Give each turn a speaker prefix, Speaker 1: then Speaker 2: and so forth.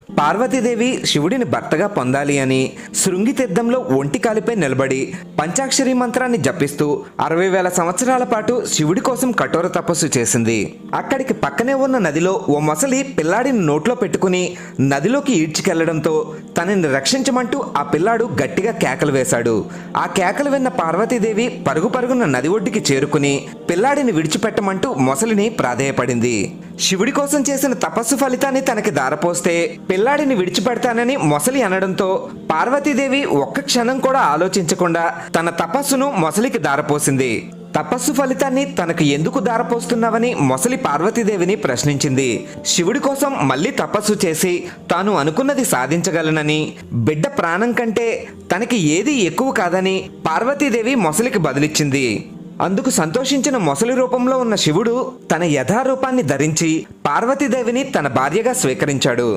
Speaker 1: పార్వతీదేవి శివుడిని భర్తగా పొందాలి అని శృంగి తీర్థంలో ఒంటి కాలిపై నిలబడి పంచాక్షరి మంత్రాన్ని జపిస్తూ 60,000 సంవత్సరాల పాటు శివుడి కోసం కఠోర తపస్సు చేసింది. అక్కడికి పక్కనే ఉన్న నదిలో ఓ మొసలి పిల్లాడిని నోట్లో పెట్టుకుని నదిలోకి ఈడ్చుకెళ్లడంతో తనని రక్షించమంటూ ఆ పిల్లాడు గట్టిగా కేకలు వేశాడు. ఆ కేకలు విన్న పార్వతీదేవి పరుగు పరుగున నది ఒడ్డుకి చేరుకుని పిల్లాడిని విడిచిపెట్టమంటూ మొసలిని ప్రాధేయపడింది. శివుడి కోసం చేసిన తపస్సు ఫలితాన్ని తనకి దారపోస్తే పిల్లాడిని విడిచిపెడతానని మొసలి అనడంతో పార్వతీదేవి ఒక్క క్షణం కూడా ఆలోచించకుండా తన తపస్సును మొసలికి దారపోసింది. తపస్సు ఫలితాన్ని తనకు ఎందుకు దారపోస్తున్నావని మొసలి పార్వతీదేవిని ప్రశ్నించింది. శివుడి కోసం మళ్ళీ తపస్సు చేసి తాను అనుకున్నది సాధించగలనని, బిడ్డ ప్రాణం కంటే తనకి ఏది ఎక్కువ కాదని పార్వతీదేవి మొసలికి బదులిచ్చింది. అందుకు సంతోషించిన మొసలి రూపంలో ఉన్న శివుడు తన యథారూపాన్ని ధరించి పార్వతీదేవిని తన భార్యగా స్వీకరించాడు.